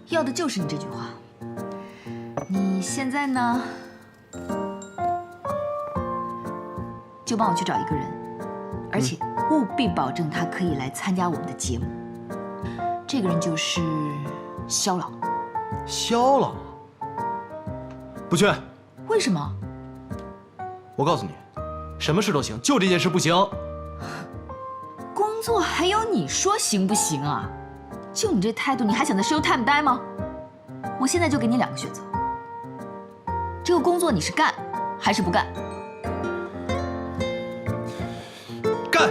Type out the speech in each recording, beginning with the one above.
要的就是你这句话。你现在呢，就帮我去找一个人，而且务必保证他可以来参加我们的节目。这个人就是肖老。肖老？不去。为什么？我告诉你，什么事都行，就这件事不行。工作还有你说行不行啊？就你这态度，你还想在 Showtime 待吗？我现在就给你2个选择，这个工作你是干还是不干？干！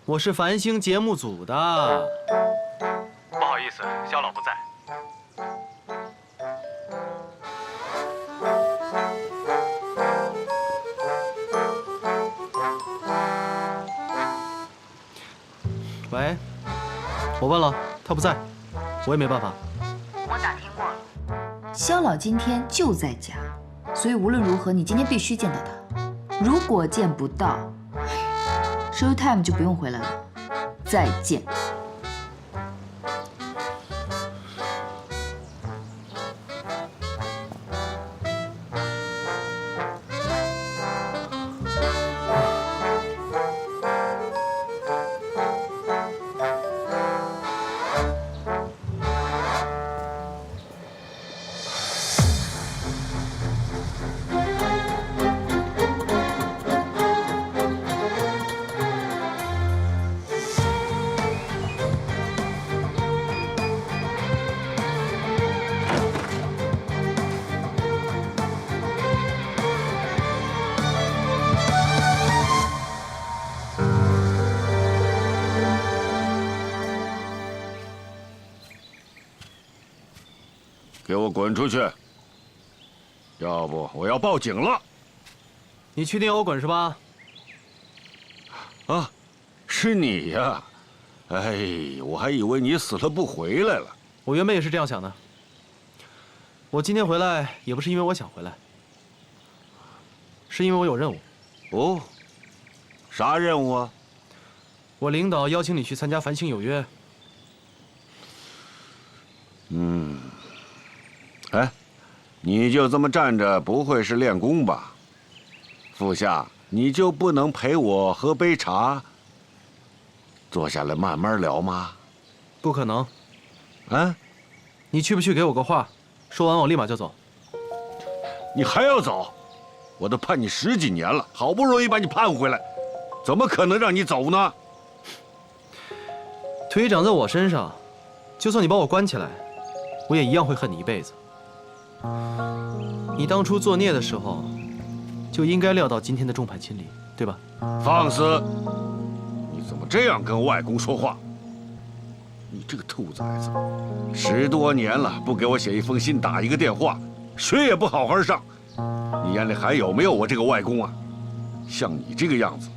我是繁星节目组的。不好意思，肖老不在。喂，我问了，他不在，我也没办法。我打听过了，肖老今天就在家，所以无论如何，你今天必须见到他。如果见不到，Showtime 就不用回来了。再见。给我滚出去！要不我要报警了！你确定要我滚是吧？啊，是你呀！哎，我还以为你死了不回来了。我原本也是这样想的。我今天回来也不是因为我想回来，是因为我有任务。哦，啥任务啊？我领导邀请你去参加《繁星有约》。哎，你就这么站着，不会是练功吧？副下，你就不能陪我喝杯茶，坐下来慢慢聊吗？不可能。啊？你去不去给我个话？说完我立马就走。你还要走？我都盼你10几年了，好不容易把你盼回来，怎么可能让你走呢？腿长在我身上，就算你把我关起来，我也一样会恨你一辈子。你当初作孽的时候，就应该料到今天的众叛亲离，对吧？放肆！你怎么这样跟外公说话？你这个兔崽子，10多年了，不给我写一封信，打一个电话，学也不好好上，你眼里还有没有我这个外公啊？像你这个样子，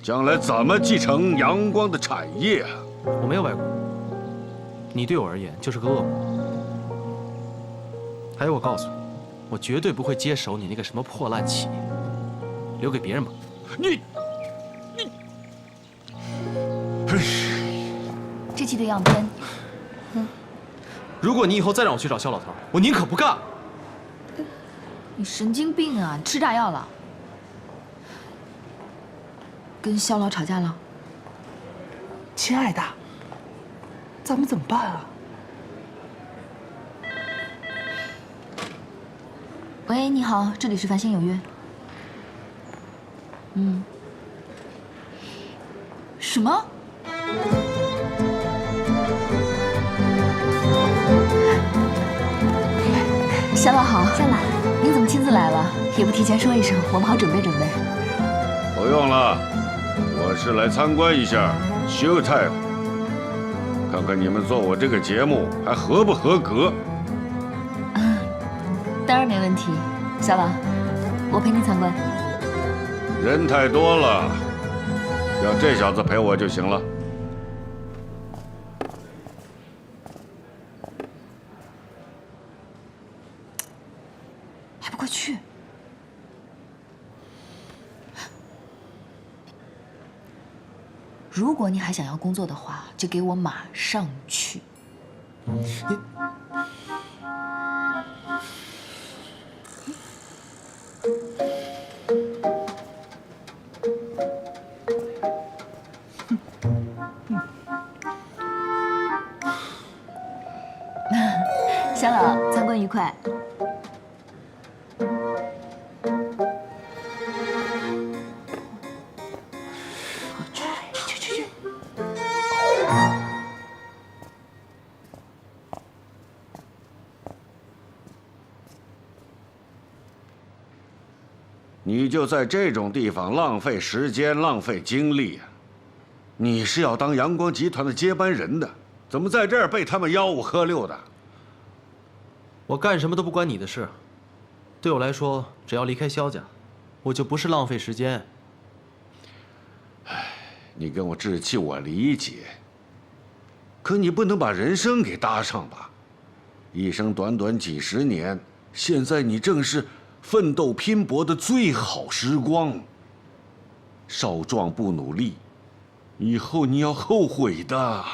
将来怎么继承阳光的产业啊？我没有外公，你对我而言就是个恶魔。还有，我告诉你，我绝对不会接手你那个什么破烂企业，留给别人吧。你，这期的样片，如果你以后再让我去找肖老头，我宁可不干。你神经病啊！你吃炸药了？跟肖老吵架了？亲爱的，咱们怎么办啊？喂，你好，这里是繁星有约。什么？肖老好，肖老，您怎么亲自来了？也不提前说一声，我们好准备准备。不用了，我是来参观一下 Showtime， 看看你们做我这个节目还合不合格。当然没问题，肖老，我陪您参观。人太多了，让这小子陪我就行了。还不快去！如果你还想要工作的话，就给我马上去。小老，参观愉快。去。你就在这种地方浪费时间、浪费精力啊！你是要当阳光集团的接班人的，怎么在这儿被他们吆五喝六的？我干什么都不关你的事。对我来说，只要离开萧家，我就不是浪费时间。你跟我置气，我理解。可你不能把人生给搭上吧？一生短短几十年，现在你正是奋斗拼搏的最好时光。少壮不努力，以后你要后悔的。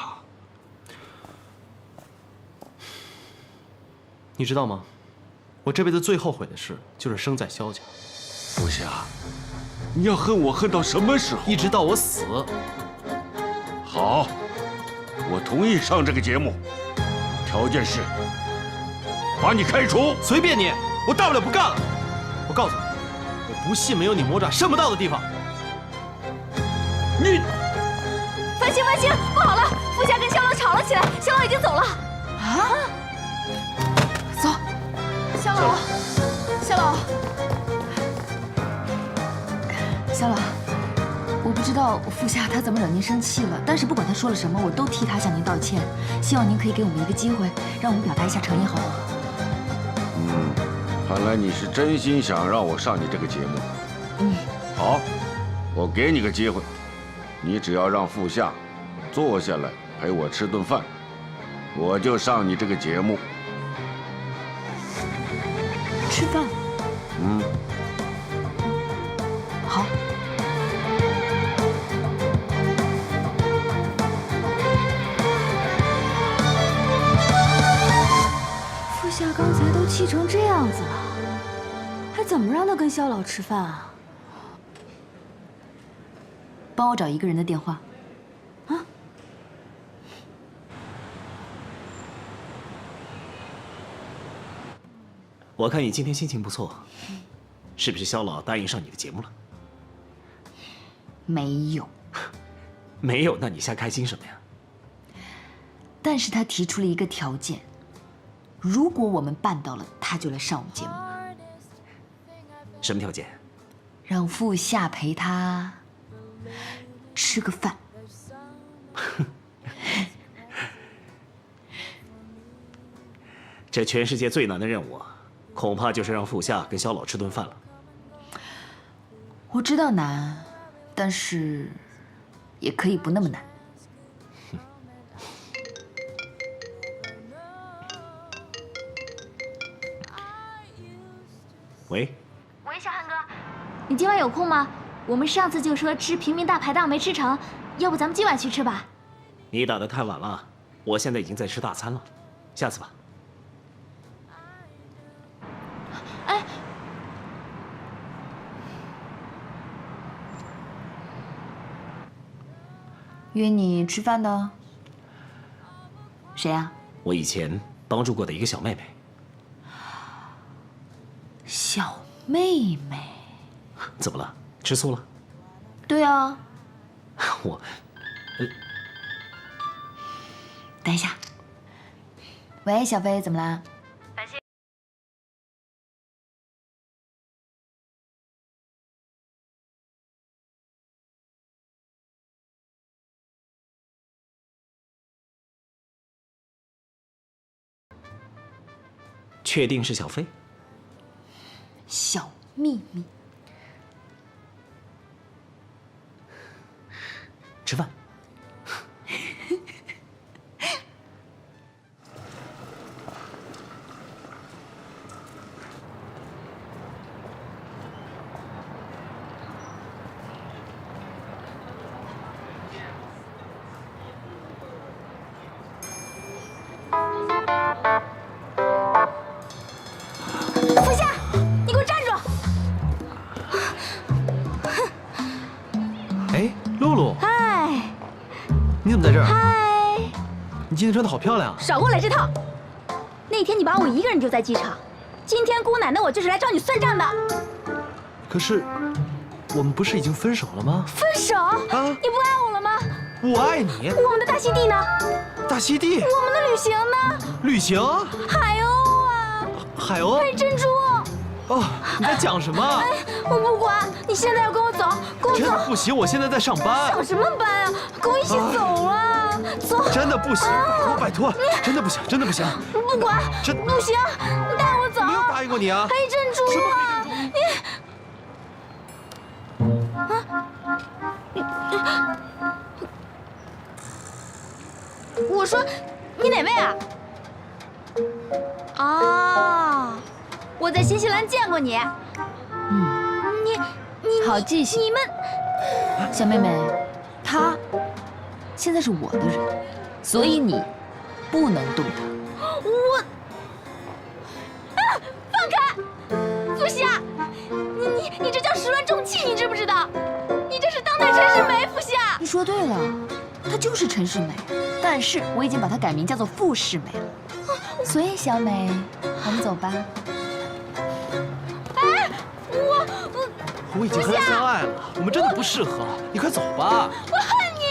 你知道吗？我这辈子最后悔的事就是生在萧家。福霞，你要恨我恨到什么时候？一直到我死。好，我同意上这个节目，条件是把你开除。随便你，我大不了不干了。我告诉你，我不信没有你魔爪伸不到的地方。你，繁星，不好了！傅家跟萧老吵了起来，萧老已经走了。啊！走，萧老，小老，我不知道傅夏他怎么惹您生气了，但是不管他说了什么，我都替他向您道歉。希望您可以给我们一个机会，让我们表达一下诚意，好不好？看来你是真心想让我上你这个节目。好，我给你个机会，你只要让傅夏坐下来陪我吃顿饭，我就上你这个节目。吃饭。好。傅夏刚才都气成这样子了，还怎么让他跟萧老吃饭啊？帮我找一个人的电话。我看你今天心情不错，是不是萧老答应上你的节目了？没有。没有，那你瞎开心什么呀？但是他提出了一个条件，如果我们办到了，他就来上我们节目。什么条件？让傅夏陪他吃个饭。这全世界最难的任务，恐怕就是让傅夏跟萧老吃顿饭了。我知道难，但是也可以不那么难。喂，小汉哥，你今晚有空吗？我们上次就说吃平民大排档没吃成，要不咱们今晚去吃吧？你打得太晚了，我现在已经在吃大餐了，下次吧。哎，约你吃饭的谁呀？我以前帮助过的一个小妹妹。小妹妹。怎么了？吃醋了？对啊。我，等一下。喂，小飞，怎么啦？确定是小飞？小秘密。吃饭。穿的好漂亮啊！少给我来这套！那天你把我一个人丢在机场，今天姑奶奶我就是来找你算账的。可是，我们不是已经分手了吗？分手？你不爱我了吗？我爱你。我们的大溪地呢？大溪地。我们的旅行呢？旅行？海鸥啊！海鸥？配珍珠。哦，你在讲什么？我不管，你现在要跟我走，跟我走。真的不行，我现在在上班。上什么班啊？跟我一起走啊！走。真的不行，拜托，真的不行，真的不行。不管，真不行，你带我走。没有答应过你啊。配珍珠啊！我说，你哪位啊？啊，我在新西兰见过你。你好记性。你们，小妹妹，他现在是我的人，所以你不能动他。我，放开！傅夏，你这叫始乱终弃，你知不知道？你这是当代陈世美，傅夏。你说对了，她就是陈世美，但是我已经把她改名叫做傅世美了。所以小美，我们走吧。哎，我已经和他相爱了，我们真的不适合。你快走吧。我恨你！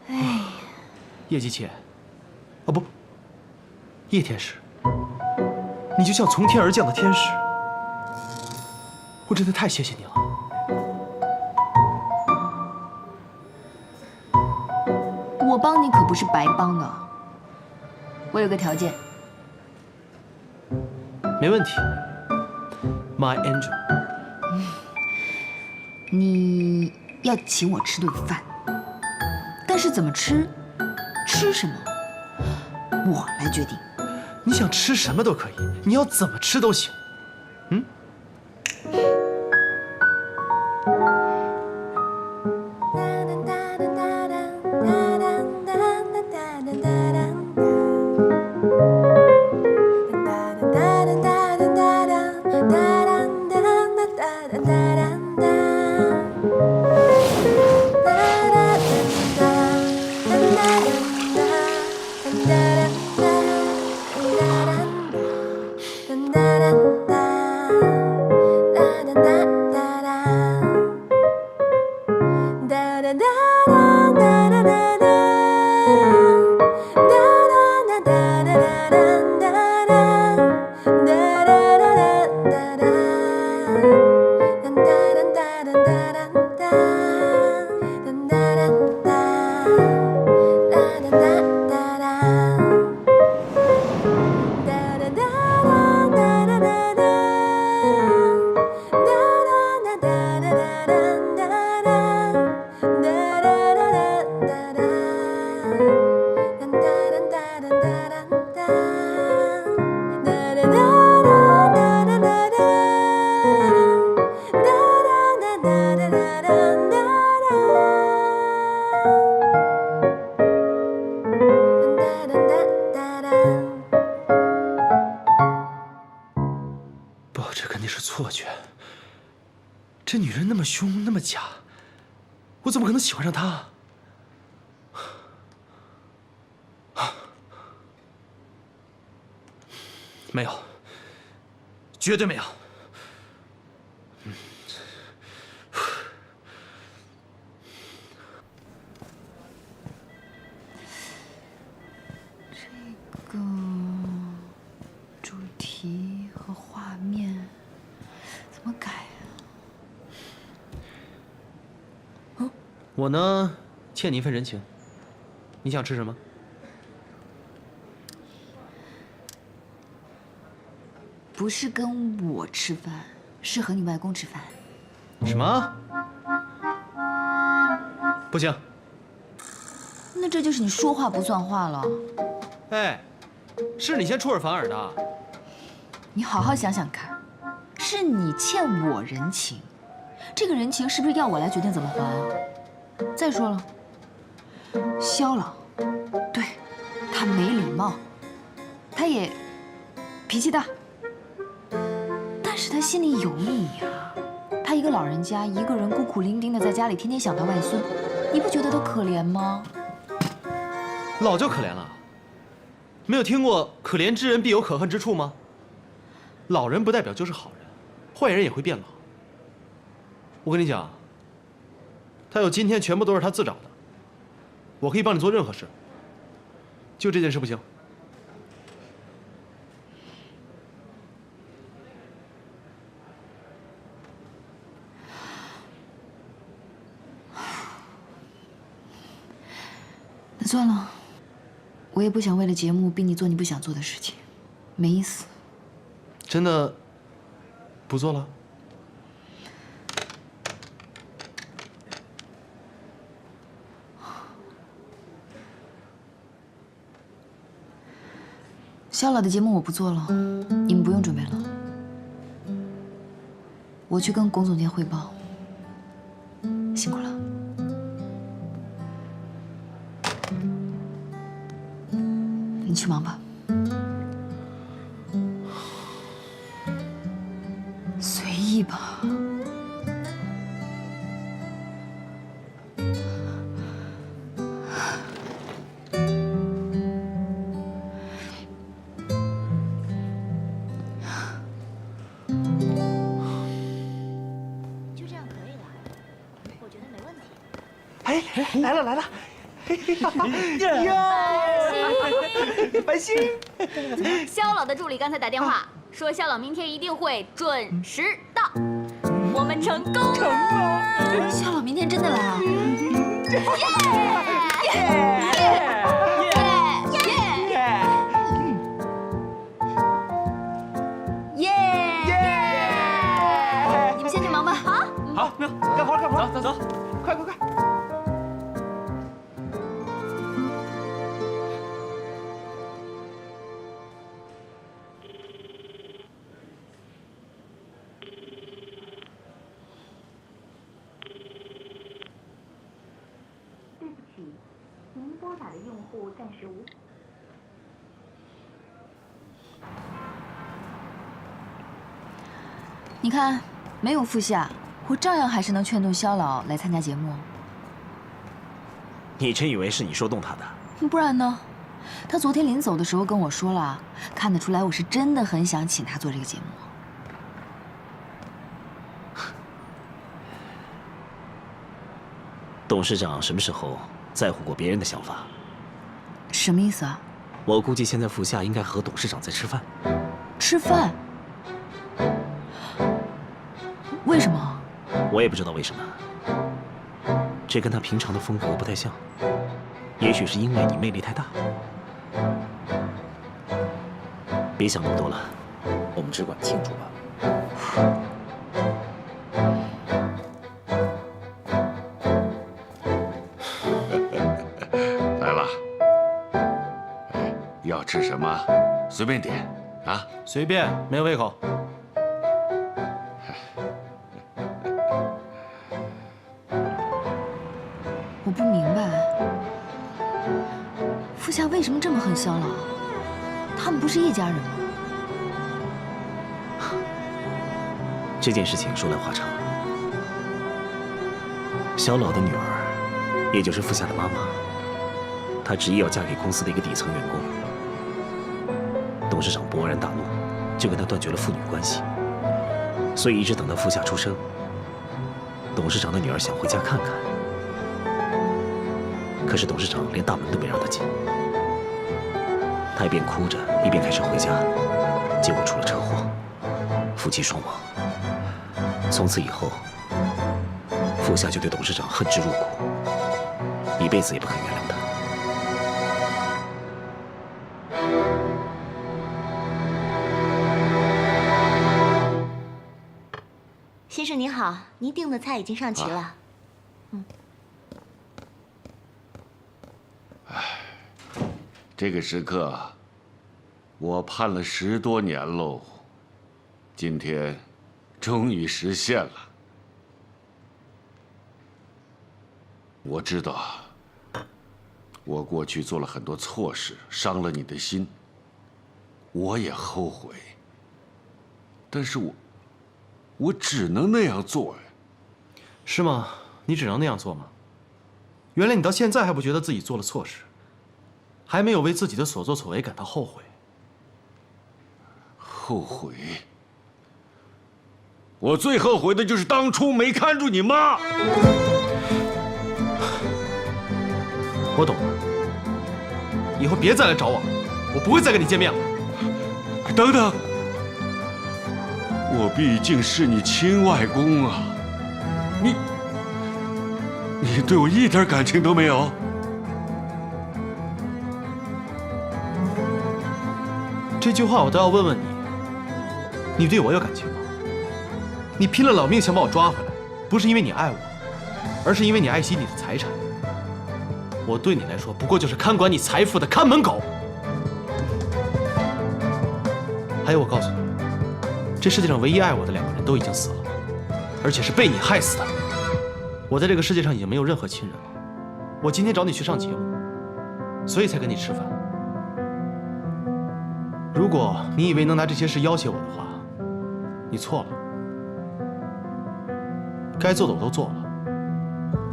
哎，叶姬妾，哦不，叶天使，你就像从天而降的天使，我真的太谢谢你了。我帮你可不是白帮的，我有个条件。没问题 ，My Angel。你要请我吃顿饭，但是怎么吃，吃什么，我来决定。你想吃什么都可以，你要怎么吃都行。嗯。不，这肯定是错觉。这女人那么凶，那么假，我怎么可能喜欢上她？没有，绝对没有。这个主题和画面怎么改啊？我呢，欠你一份人情。你想吃什么？不是跟我吃饭，是和你外公吃饭。什么？不行。那这就是你说话不算话了。哎，是你先出尔反尔的。你好好想想看，是你欠我人情，这个人情是不是要我来决定怎么还啊？再说了，肖朗，对，他没礼貌，他也脾气大，但是他心里有你呀。他一个老人家，一个人孤苦伶仃的在家里，天天想他外孙，你不觉得他可怜吗？老就可怜了。没有听过“可怜之人必有可恨之处”吗？老人不代表就是好人，坏人也会变老。我跟你讲，他有今天全部都是他自找的。我可以帮你做任何事，就这件事不行。那算了，我也不想为了节目逼你做你不想做的事情，没意思。真的不做了？肖老的节目我不做了，你们不用准备了。我去跟龚总监汇报。辛苦了。你去忙吧。随意吧。就这样可以了，我觉得没问题。哎，来了来了！繁星，肖老的助理刚才打电话说，肖老明天一定会准时到，我们成功了！肖老明天真的来啊！你们先去忙吧。好。好，干活干活，走走走，快快快！对不起，您拨打的用户暂时无。你看，没有副夏，我照样还是能劝动肖老来参加节目。你真以为是你说动他的？不然呢？他昨天临走的时候跟我说了，看得出来我是真的很想请他做这个节目。董事长什么时候在乎过别人的想法？什么意思啊？我估计现在副夏应该和董事长在吃饭。吃饭？为什么？我也不知道为什么，这跟他平常的风格不太像。也许是因为你魅力太大。别想那么多了，我们只管庆祝吧。来了，哎，要吃什么随便点啊。随便，没有胃口。我不明白，副夏为什么这么恨肖老？他们不是一家人吗？这件事情说来话长。肖老的女儿，也就是副夏的妈妈，她执意要嫁给公司的一个底层员工。董事长勃然大怒，就跟她断绝了父女关系。所以一直等到副夏出生，董事长的女儿想回家看看，可是董事长连大门都没让她进。她一边哭着，一边开车回家，结果出了车祸，夫妻双亡。从此以后，副夏就对董事长恨之入骨，一辈子也不肯原谅他。先生您好，您订的菜已经上齐了。这个时刻，我盼了10多年喽，今天终于实现了。我知道，我过去做了很多错事，伤了你的心，我也后悔。但是我只能那样做呀。是吗？你只能那样做吗？原来你到现在还不觉得自己做了错事，还没有为自己的所作所为感到后悔。后悔？我最后悔的就是当初没看住你妈。我懂了，以后别再来找我了，我不会再跟你见面了。等等，我毕竟是你亲外公啊，你对我一点感情都没有？这句话我都要问问你，你对我有感情吗？你拼了老命想把我抓回来，不是因为你爱我，而是因为你爱惜你的财产。我对你来说不过就是看管你财富的看门狗。还有，我告诉你，这世界上唯一爱我的2个人都已经死了，而且是被你害死的。我在这个世界上已经没有任何亲人了。我今天找你去上节目，所以才跟你吃饭。如果你以为能拿这些事要挟我的话，你错了。该做的我都做了，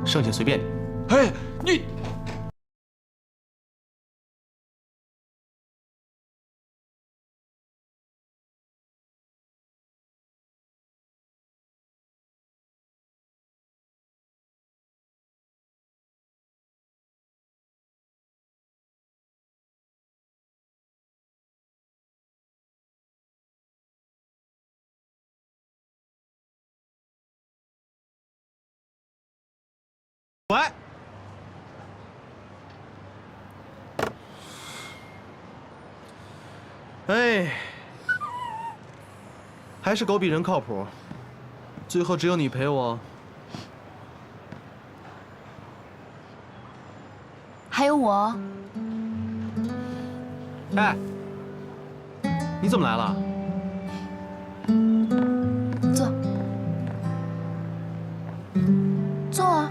剩下随便你。哎，你。喂，哎，还是狗比人靠谱。最后只有你陪我。还有我，哎，你怎么来了？坐，坐啊。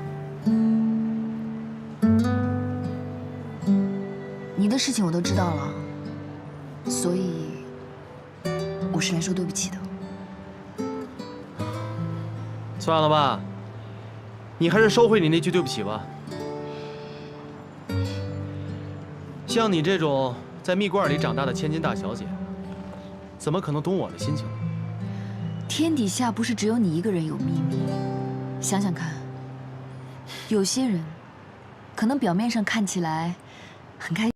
你的事情我都知道了，所以我是来说对不起的。算了吧，你还是收回你那句对不起吧。像你这种在蜜罐里长大的千金大小姐，怎么可能懂我的心情呢？天底下不是只有你一个人有秘密，想想看，有些人可能表面上看起来很开心。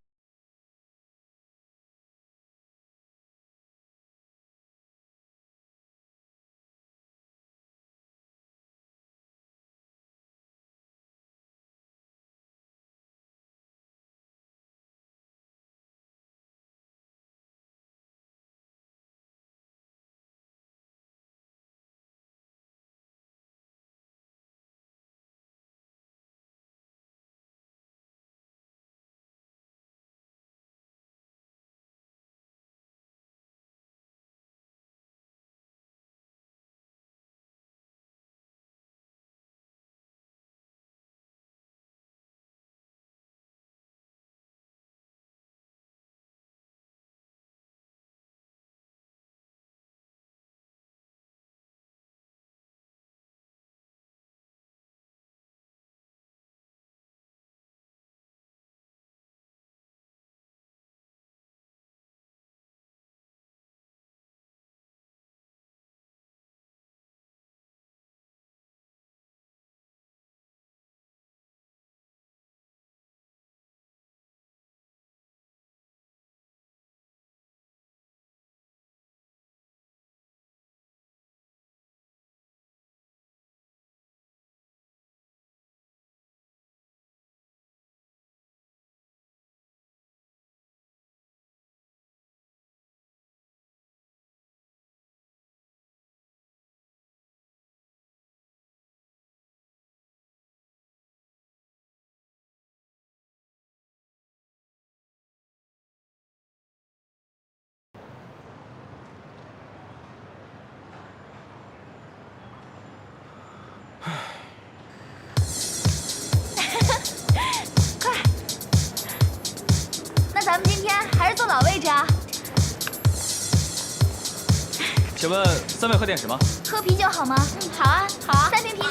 请问3位喝点什么？喝啤酒好吗？好啊，好啊，3瓶啤酒。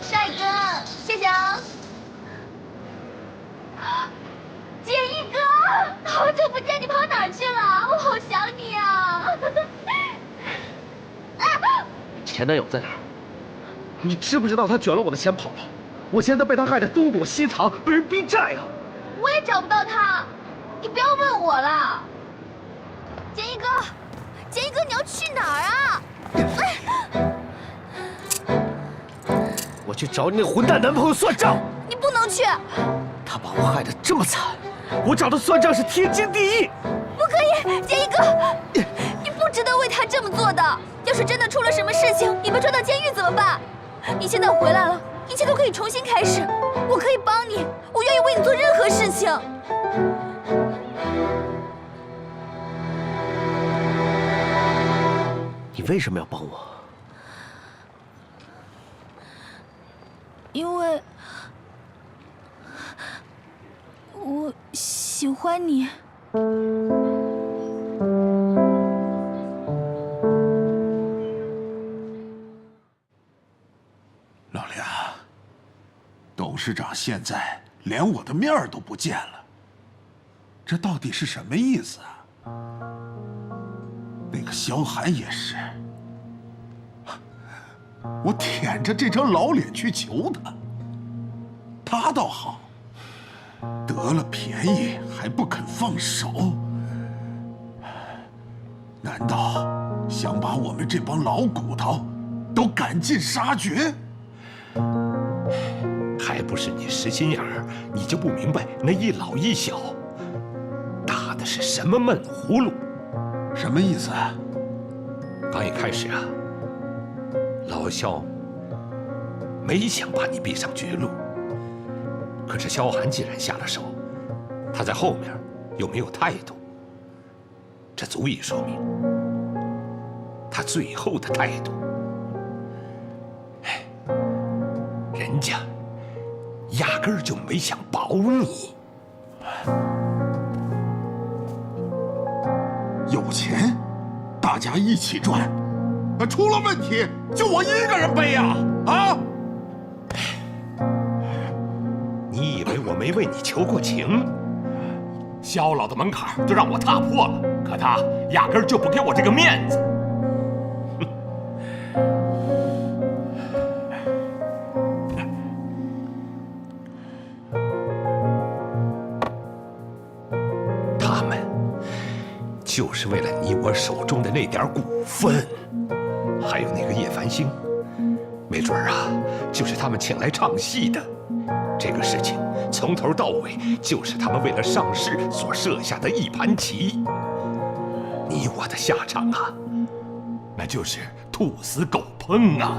帅哥，谢谢啊。建议哥，好久不见，你跑哪儿去了？我好想你啊！前男友在哪儿？你知不知道他卷了我的钱跑了？我现在被他害得东躲西藏，被人逼债啊！我也找不到他，你不要问我了。建议哥，建议哥，你要去哪儿啊？我去找你那混蛋男朋友算账。你不能去，他把我害得这么惨，我找他算账是天经地义。不可以，建议哥，你不值得为他这么做的。要是真的出了什么事情，你被抓到监狱怎么办？你现在回来了，一切都可以重新开始，我可以帮你，我愿意为你做任何事情。你为什么要帮我？因为我喜欢你。老梁，董事长现在连我的面儿都不见了，这到底是什么意思啊？那个萧寒也是，我舔着这张老脸去求他，他倒好，得了便宜还不肯放手，难道想把我们这帮老骨头都赶尽杀绝？还不是你实心眼儿，你就不明白那一老一小打的是什么闷葫芦？什么意思啊？刚一开始啊，老萧没想把你逼上绝路，可是萧寒既然下了手，他在后面又没有态度，这足以说明他最后的态度。哎，人家压根儿就没想保你。有钱，大家一起赚，出了问题就我一个人背呀！啊！你以为我没为你求过情？萧老的门槛都让我踏破了，可他压根儿就不给我这个面子。他们就是为了你我手中的那点股份，还有那个叶繁星，没准儿啊，就是他们请来唱戏的。这个事情从头到尾就是他们为了上市所设下的一盘棋。你我的下场啊，那就是兔死狗烹啊！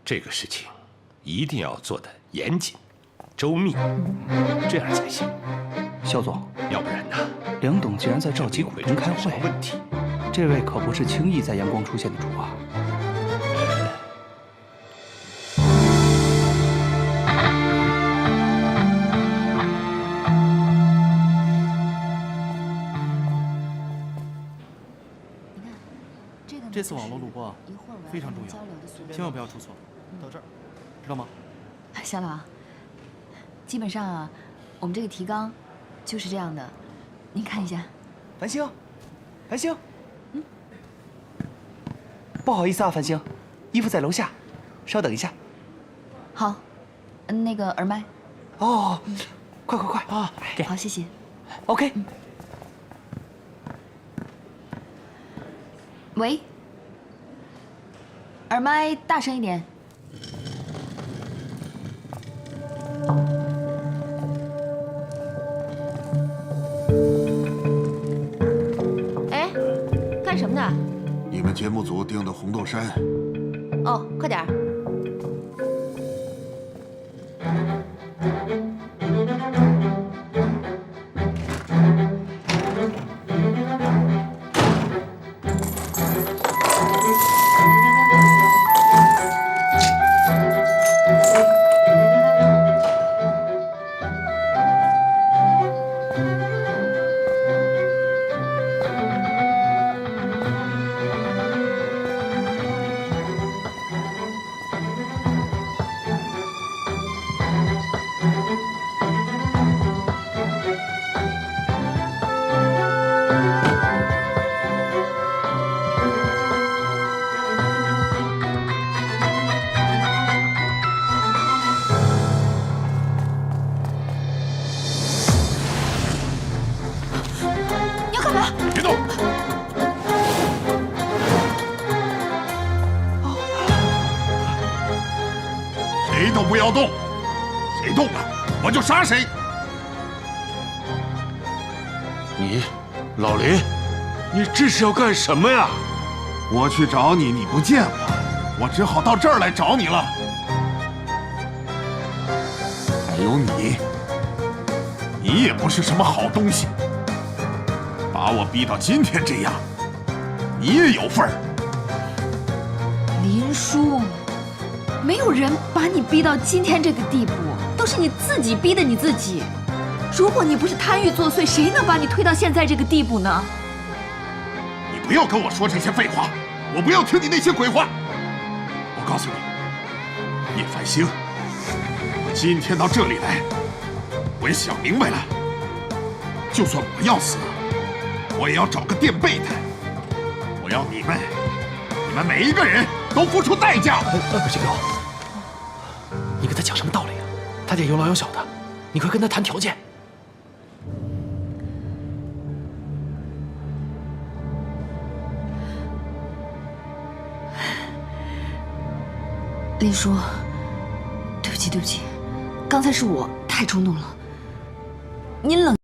这个事情一定要做得严谨、周密，这样才行。肖总，要不然呢，梁董竟然在召集股东开会，问题。这位可不是轻易在阳光出现的主啊！这次网络录播啊，非常重要，千万不要出错。到这儿，知道吗？小老，基本上啊，我们这个提纲就是这样的，您看一下。繁星，繁星。不好意思啊，繁星，衣服在楼下，稍等一下。好，那个耳麦。哦，快快快啊！好，谢谢。OK。喂，耳麦大声一点。哎，干什么呢？们节目组订的红豆杉。哦，快点儿。别动！谁都不要动，谁动了我就杀谁！你，老林，你这是要干什么呀？我去找你，你不见我，我只好到这儿来找你了。还有你，你也不是什么好东西，把我逼到今天这样，你也有份儿。林叔，没有人把你逼到今天这个地步，都是你自己逼的你自己。如果你不是贪欲作祟，谁能把你推到现在这个地步呢？你不要跟我说这些废话，我不要听你那些鬼话。我告诉你，叶繁星，我今天到这里来，我也想明白了，就算我要死，我也要找个垫背的。我要你们每一个人都付出代价。二舅，你跟他讲什么道理啊？他家有老有小的，你快跟他谈条件。林叔，对不起，对不起，刚才是我太冲动了。您冷。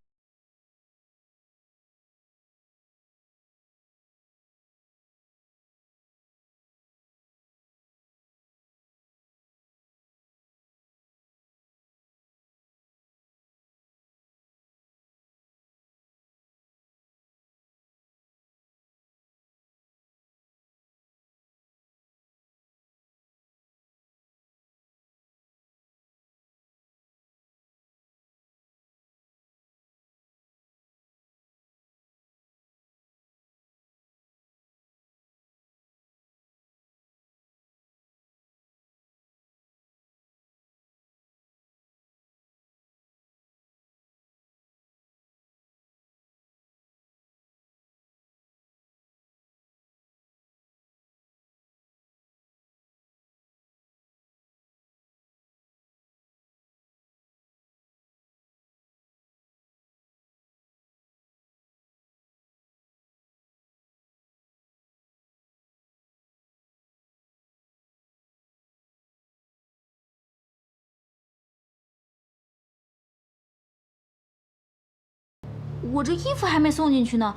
我这衣服还没送进去呢，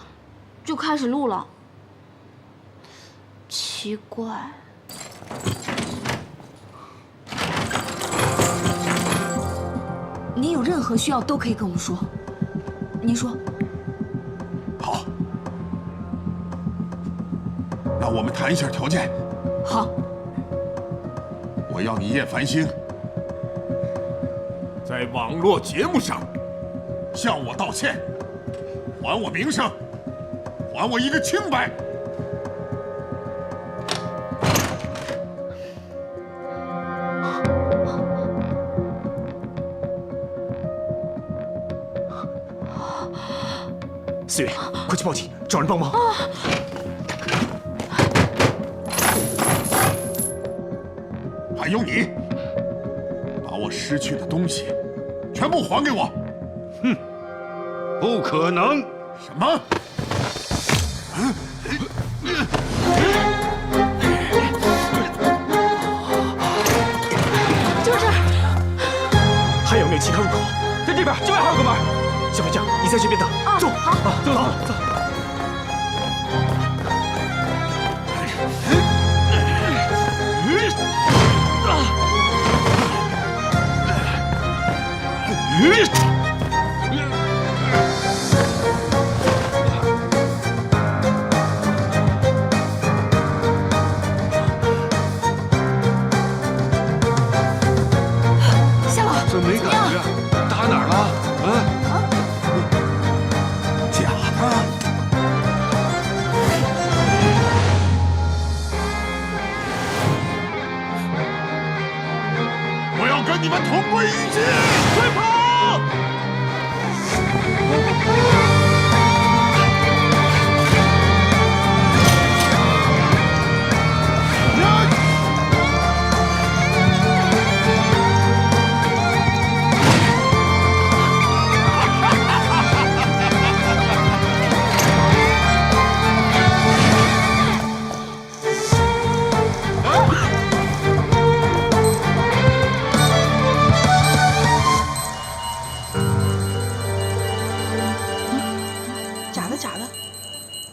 就开始录了。奇怪。您有任何需要都可以跟我们说。您说。好，那我们谈一下条件。好。我要你叶繁星在网络节目上向我道歉。还我名声，还我一个清白。思远，快去报警，找人帮忙。还有你，把我失去的东西全部还给我。哼，不可能。什么？就这儿。还有没有其他入口？在这边，这边还有个门。小飞将，你在这边等。走，好，走。夏老，这没感觉，打哪儿了？假的。我要跟你们同归于尽！快跑！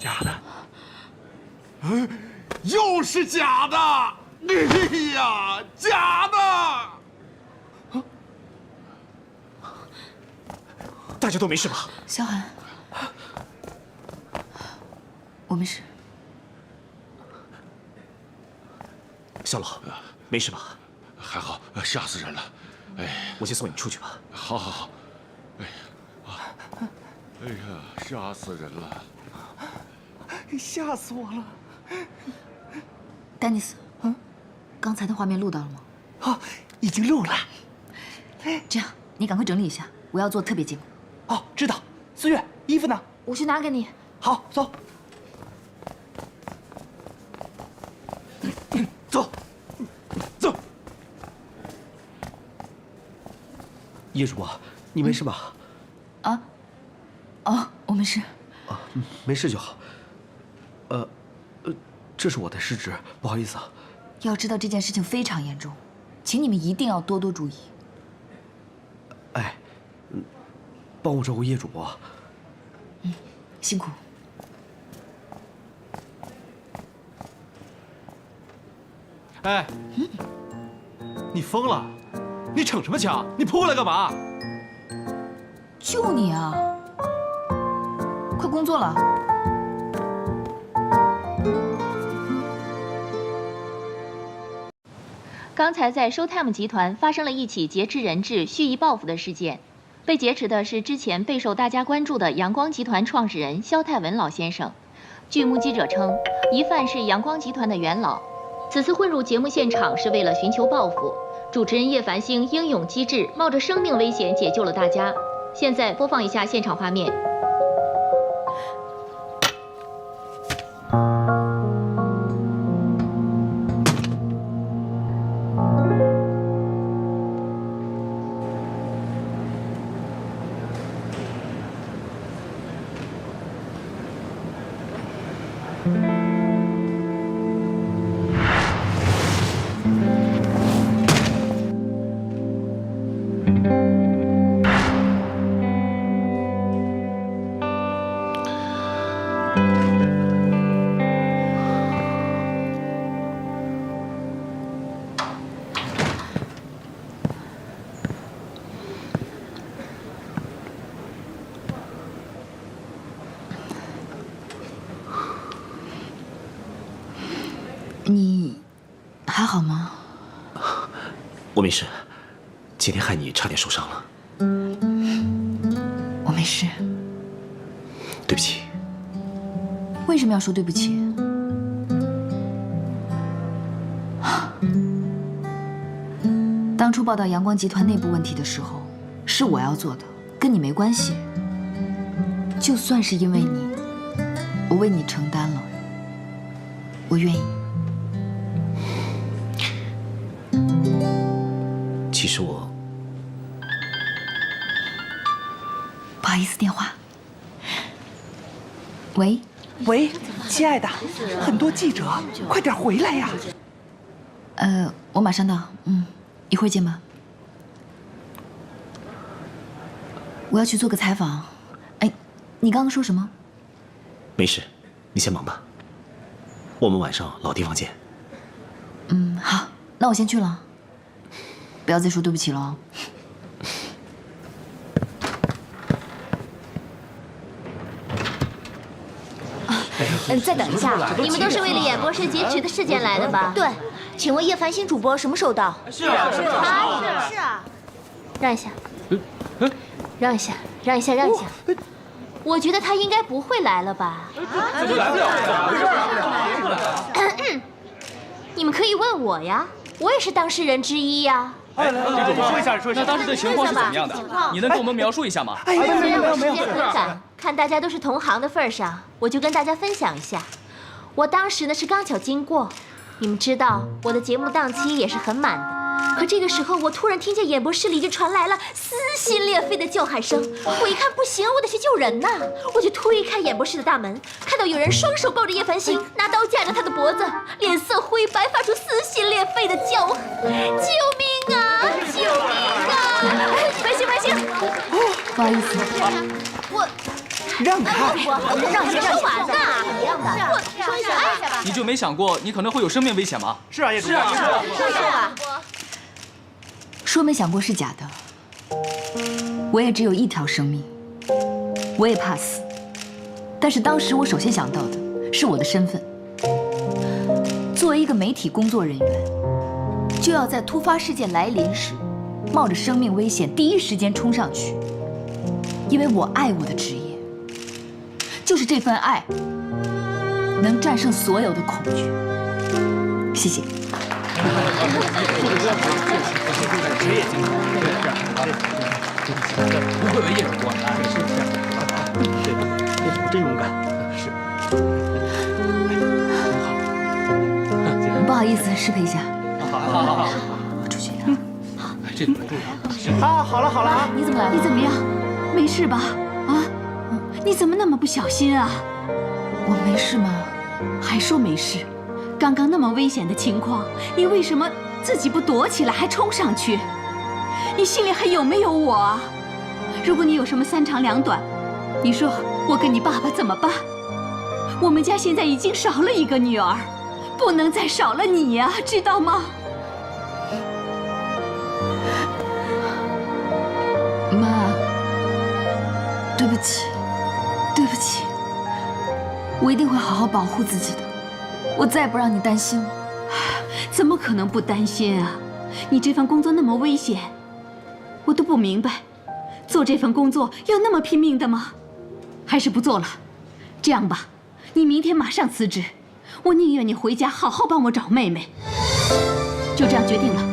假的，又是假的！哎呀，假的！大家都没事吧？萧寒，我没事。肖老，没事吧？还好，吓死人了。哎，我先送你们出去吧。好好好。哎呀，哎呀，吓死人了！吓死我了！丹尼斯，刚才的画面录到了吗？啊，已经录了。这样，你赶快整理一下，我要做特别节目。哦，知道。思月，衣服呢？我去拿给你。好，走。走，走。叶主播，你没事吧？啊？哦，我没事。啊，没事就好。这是我的失职，不好意思啊。要知道这件事情非常严重，请你们一定要多多注意。哎，帮我照顾叶主播。辛苦。哎，你疯了？你逞什么强？你扑过来干嘛？就你啊！快工作了。刚才在 Showtime 集团发生了一起劫持人质、蓄意报复的事件，被劫持的是之前备受大家关注的阳光集团创始人萧泰文老先生。据目击者称，疑犯是阳光集团的元老，此次混入节目现场是为了寻求报复。主持人叶繁星英勇机智，冒着生命危险解救了大家。现在播放一下现场画面。你还好吗？我没事，今天害你差点受伤了。我没事。对不起。为什么要说对不起？当初报道阳光集团内部问题的时候，是我要做的，跟你没关系。就算是因为你，我为你承担了，我愿意。其实我……不好意思，电话。喂，喂，亲爱的，很多记者，快点回来呀！我马上到，一会儿见吧。我要去做个采访。哎，你刚刚说什么？没事，你先忙吧。我们晚上老地方见。好，那我先去了。不要再说对不起了哦。再等一下，你们都是为了演播室劫持的事件来的吧？对，请问叶繁星主播什么时候到？是啊。让一下，让一下，让一下，让一下。我觉得他应该不会来了吧？你们可以问我呀，我也是当事人之一呀。哎，李主播说一下，那当时的情况是怎么样的？你能给我们描述一下吗？没有，时间很赶，看大家都是同行的份上，我就跟大家分享一下。我当时呢是刚巧经过，你们知道我的节目档期也是很满的。可这个时候，我突然听见演播室里就传来了撕心裂肺的叫喊声。我一看不行，我得去救人呐！我就推开演播室的大门，看到有人双手抱着叶繁星，拿刀架着他的脖子，脸色灰白，发出撕心裂肺的叫喊：“救命啊！救命啊！”繁星，不好意思，我让开，让一下，说完呢，一样的。我说一下吧。你就没想过你可能会有生命危险吗？是啊，叶主播。说吧。说没想过是假的，我也只有一条生命，我也怕死。但是当时我首先想到的是我的身份，作为一个媒体工作人员，就要在突发事件来临时，冒着生命危险第一时间冲上去，因为我爱我的职业，就是这份爱能战胜所有的恐惧。谢谢。不愧为叶主播，叶主播真勇敢。是。不好意思，失陪一下。好，我出去了。好，这个注意啊，好了啊，你怎么来了？你怎么样？没事吧？啊？你怎么那么不小心啊？我没事吗？还说没事？刚刚那么危险的情况，你为什么自己不躲起来，还冲上去？你心里还有没有我啊？如果你有什么三长两短，你说我跟你爸爸怎么办？我们家现在已经少了一个女儿，不能再少了你呀，知道吗？妈，对不起，对不起，我一定会好好保护自己的，我再也不让你担心了。怎么可能不担心啊？你这份工作那么危险，我都不明白，做这份工作要那么拼命的吗？还是不做了？这样吧，你明天马上辞职，我宁愿你回家好好帮我找妹妹。就这样决定了。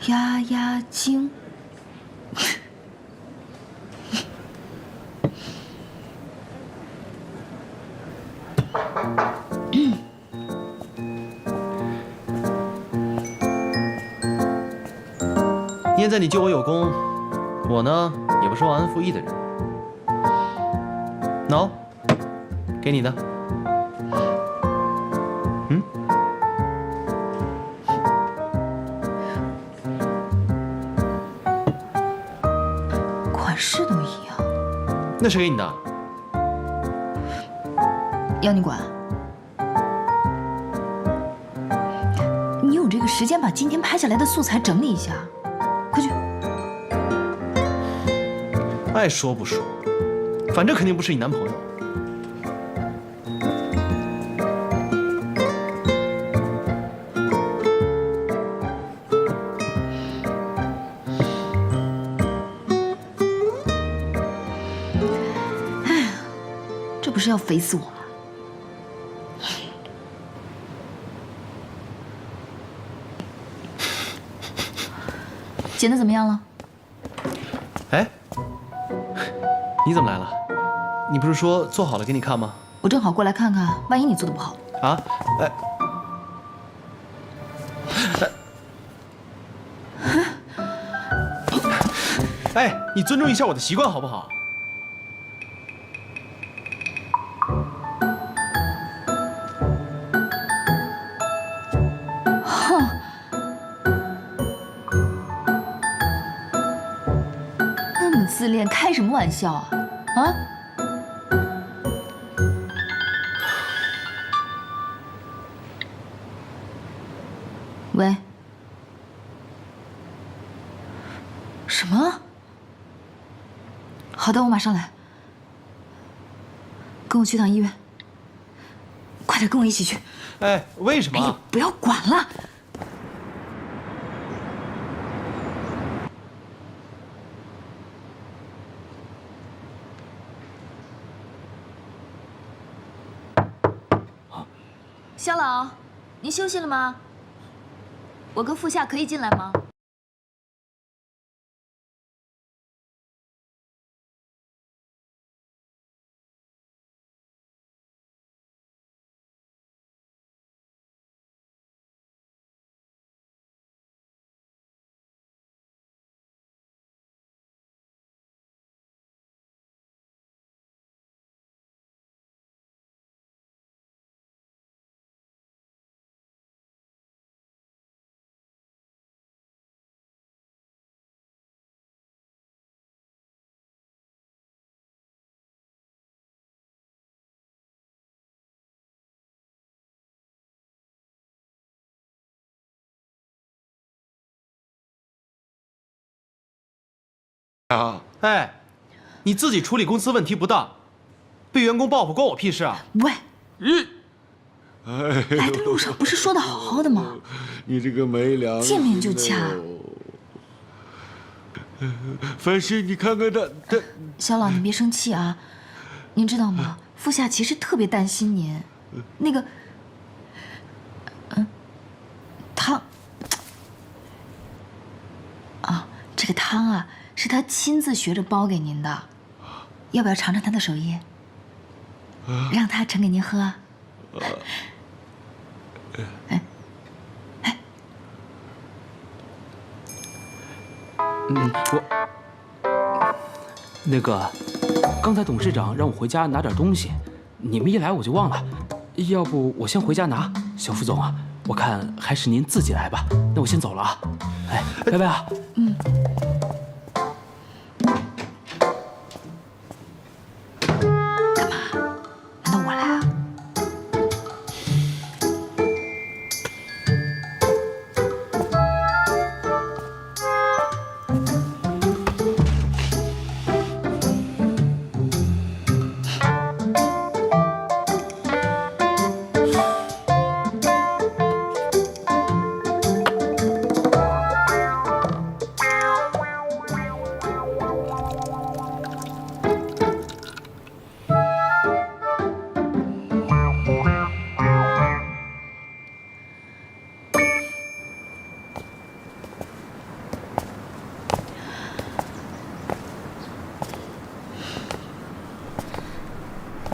压压惊。念在你救我有功，我呢也不是忘恩负义的人。喏，给你的。款式都一样，那谁给你的？要你管？你有这个时间把今天拍下来的素材整理一下，快去！爱说不说，反正肯定不是你男朋友。这不是要肥死我吗？剪得怎么样了？哎，你怎么来了？你不是说做好了给你看吗？我正好过来看看，万一你做的不好。啊？哎，你尊重一下我的习惯好不好？自恋，开什么玩笑啊？啊？喂？什么？好的，我马上来。跟我去趟医院。快点跟我一起去。哎，为什么？哎，不要管了。肖老，您休息了吗？我跟副夏可以进来吗？啊！哎，你自己处理公司问题不当，被员工报复关我屁事啊！喂，哎，来的路上不是说的好好的吗？你这个没良心！见面就掐。凡是你看看他。肖老，你别生气啊。您知道吗？副夏其实特别担心您。那个，汤啊，这个汤啊，是他亲自学着煲给您的，要不要尝尝他的手艺？让他盛给您喝。那个，刚才董事长让我回家拿点东西，你们一来我就忘了，要不我先回家拿。小副总啊，我看还是您自己来吧。那我先走了啊，哎，拜拜啊。干嘛？难道我来啊？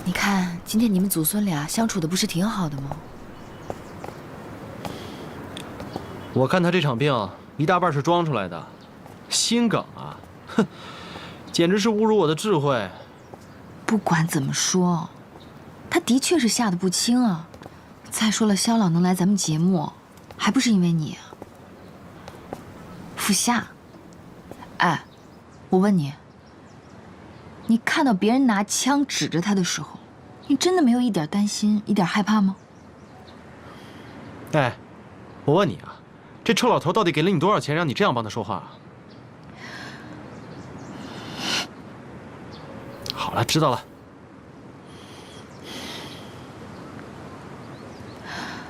你看，今天你们祖孙俩相处的不是挺好的吗？我看他这场病一大半是装出来的，心梗啊，哼，简直是侮辱我的智慧。不管怎么说，他的确是吓得不轻啊。再说了，肖老能来咱们节目，还不是因为你啊？副夏，哎，我问你，你看到别人拿枪指着他的时候，你真的没有一点担心、一点害怕吗？哎，我问你啊，这臭老头到底给了你多少钱，让你这样帮他说话？好了，知道了。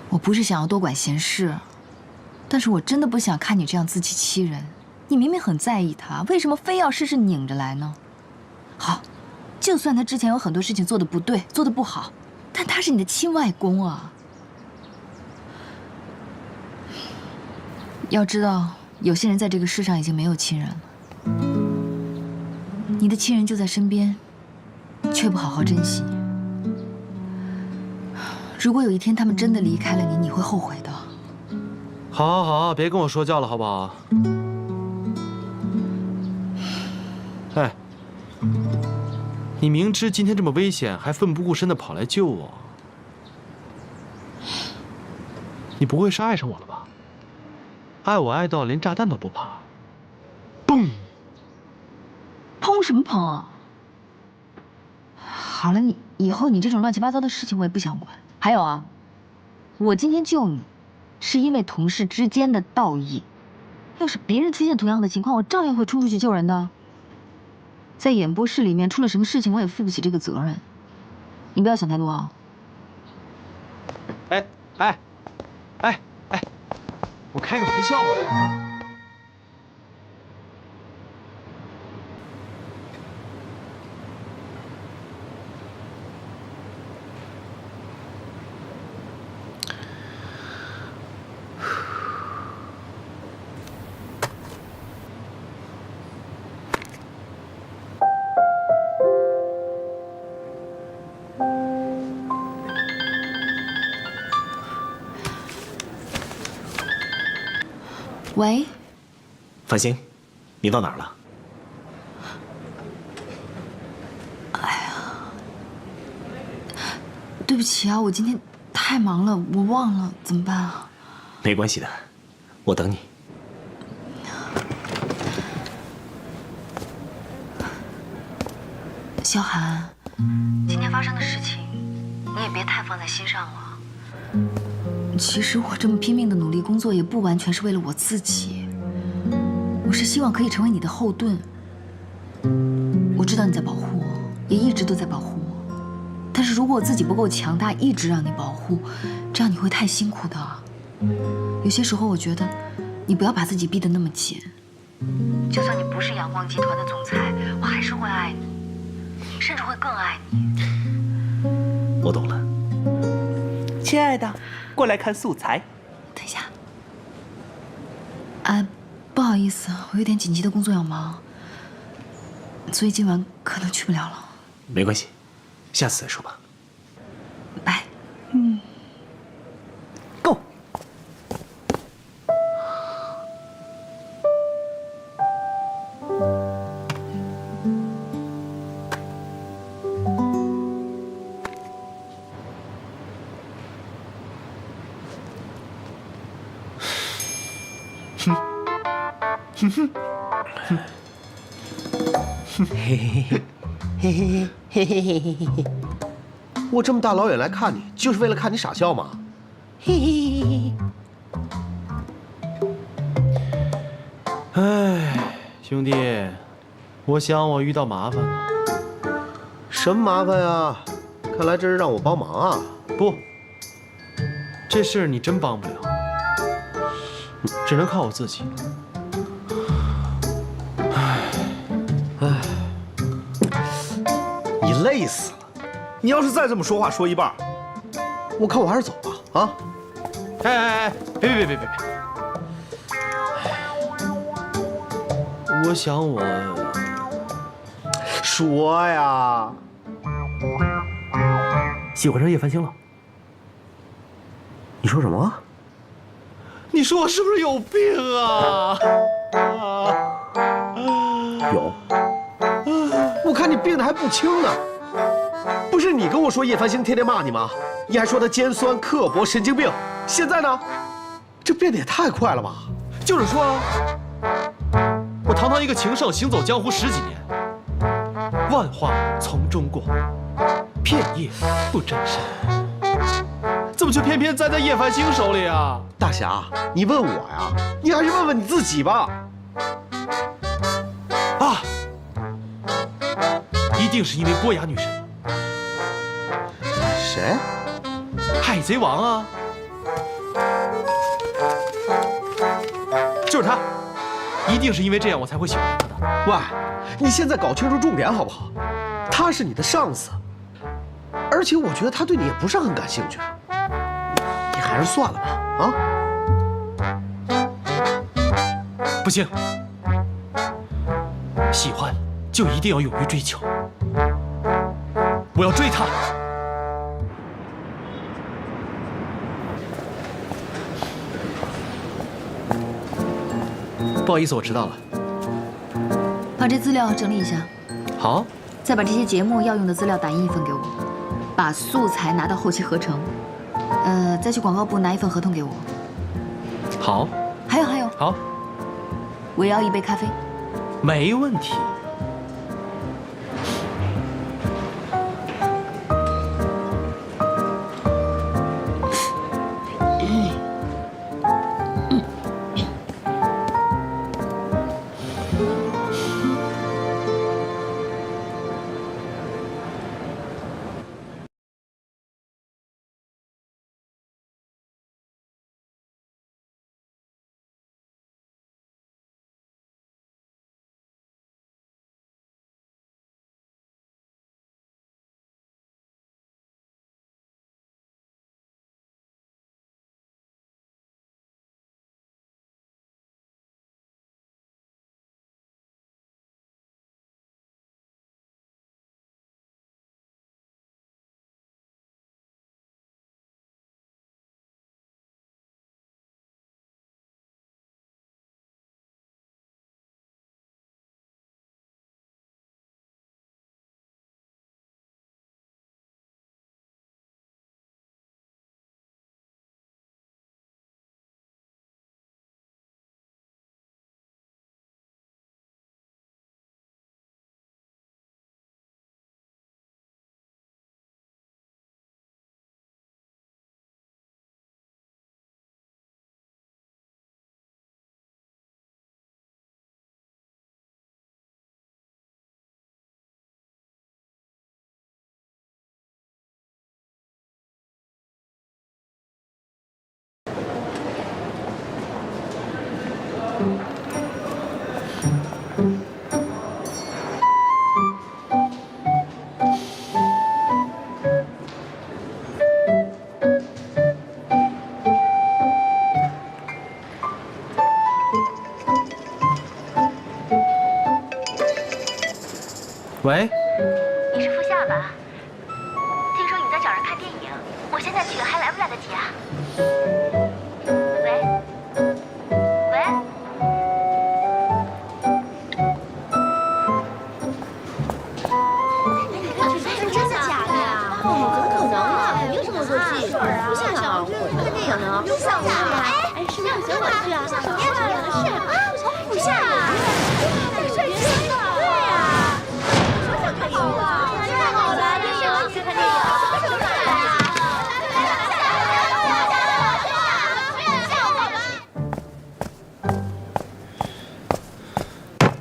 我不是想要多管闲事，但是我真的不想看你这样自欺欺人。你明明很在意他，为什么非要事事拧着来呢？好，就算他之前有很多事情做得不对，做得不好，但他是你的亲外公啊。要知道，有些人在这个世上已经没有亲人了，你的亲人就在身边，却不好好珍惜。如果有一天他们真的离开了你，你会后悔的。好，好，好，别跟我说教了，好不好？哎，你明知今天这么危险，还奋不顾身的跑来救我，你不会是爱上我了吧？爱我爱到连炸弹都不怕，嘣！砰什么？什么捧啊？好了，你以后你这种乱七八糟的事情我也不想管。还有啊，我今天救你，是因为同事之间的道义。要是别人出现同样的情况，我照样会冲出去救人的。在演播室里面出了什么事情，我也负不起这个责任。你不要想太多啊。我开个玩笑嘛。喂，繁星，你到哪儿了？对不起啊，我今天太忙了，我忘了，怎么办啊？没关系的，我等你。萧寒，今天发生的事情，你也别太放在心上了。其实我这么拼命的努力工作，也不完全是为了我自己，我是希望可以成为你的后盾。我知道你在保护我，也一直都在保护我，但是如果我自己不够强大，一直让你保护，这样你会太辛苦的。有些时候我觉得，你不要把自己逼得那么紧。就算你不是阳光集团的总裁，我还是会爱你，甚至会更爱你。我懂了。亲爱的，过来看素材。等一下。啊，不好意思，我有点紧急的工作要忙，所以今晚可能去不了了。没关系，下次再说吧。拜。Go。我这么大老远来看你，就是为了看你傻笑吗？唉，兄弟，我想我遇到麻烦了。什么麻烦呀？看来这是让我帮忙啊。不，这事你真帮不了，只能靠我自己。你累死了！你要是再这么说话说一半，我看我还是走吧。啊！哎，别！我想我说呀，喜欢上叶繁星了。你说什么？你说我是不是有病啊？有。我看你病得还不轻呢。不是你跟我说叶繁星天天骂你吗？你还说他尖酸刻薄、神经病。现在呢，这变得也太快了吧？就是说啊，我堂堂一个情圣，行走江湖10几年，万话从中过，片叶不沾身，怎么却偏偏栽在叶繁星手里啊？大侠，你问我呀，你还是问问你自己吧。啊，一定是因为波雅女神。谁？海贼王啊！就是他，一定是因为这样我才会喜欢他的。喂，你现在搞清楚重点好不好？他是你的上司，而且我觉得他对你也不是很感兴趣，你还是算了吧。不行，喜欢就一定要勇于追求，我要追他。不好意思，我迟到了。把这资料整理一下。好。再把这些节目要用的资料打印一份给我，把素材拿到后期合成。再去广告部拿一份合同给我。好。还有。好。我要一杯咖啡。没问题。你是付夏吧？听说你在找人看电影，我现在去还来不来得及啊？喂？真的假的呀？怎么可能啊？肯定是恶作剧。不像啊，看电影呢，不像啊。哎，是让小婉去啊？是啊，不像啊。这个帅气啊！对呀。说想看好了，太好了，电影去看电影，什么时候来啊？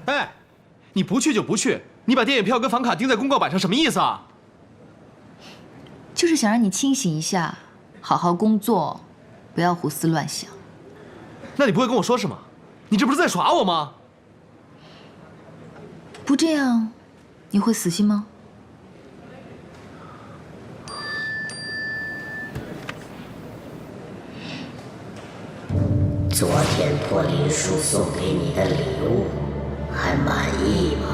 哎，你不去就不去，你把电影票跟房卡钉在公告板上，什么意思啊？就是想让你清醒一下，好好工作，不要胡思乱想。那你不会跟我说什么？你这不是在耍我吗？不这样，你会死心吗？昨天托林叔送给你的礼物，还满意吗？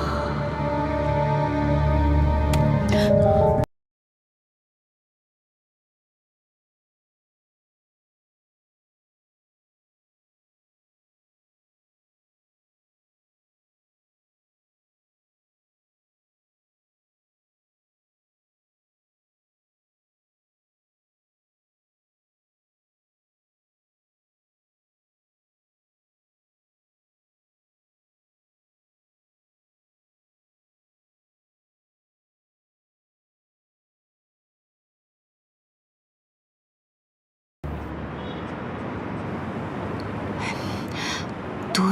对，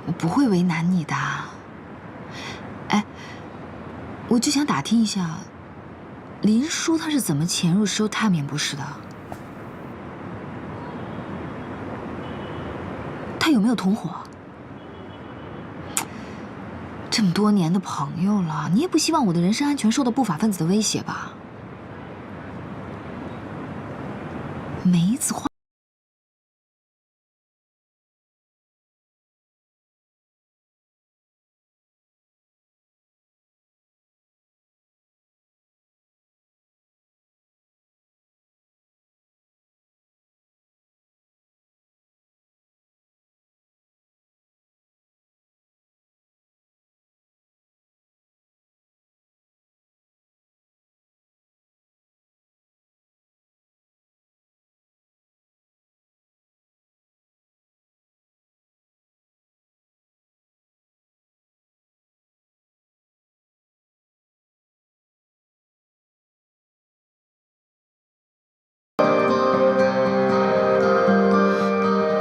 我不会为难你的。哎，我就想打听一下，林叔他是怎么潜入Showtime演播室的？他有没有同伙？这么多年的朋友了，你也不希望我的人身安全受到不法分子的威胁吧？梅子花。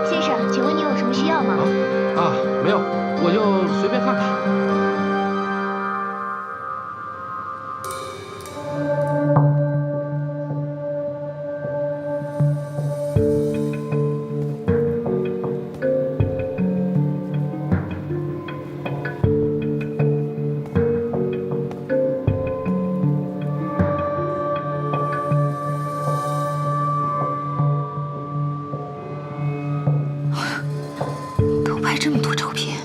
先生，请问你有什么需要吗？没有，我就随便看看。都拍这么多照片。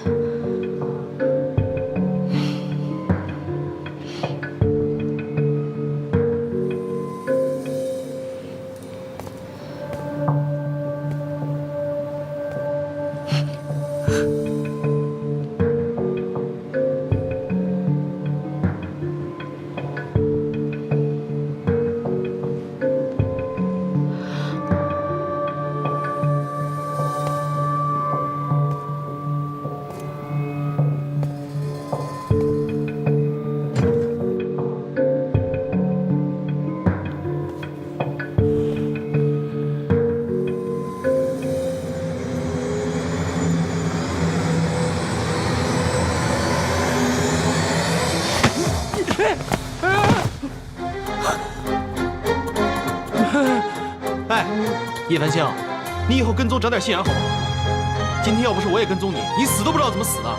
哎，叶繁星，你以后跟踪长点心眼好不好？今天要不是我也跟踪你，你死都不知道怎么死的。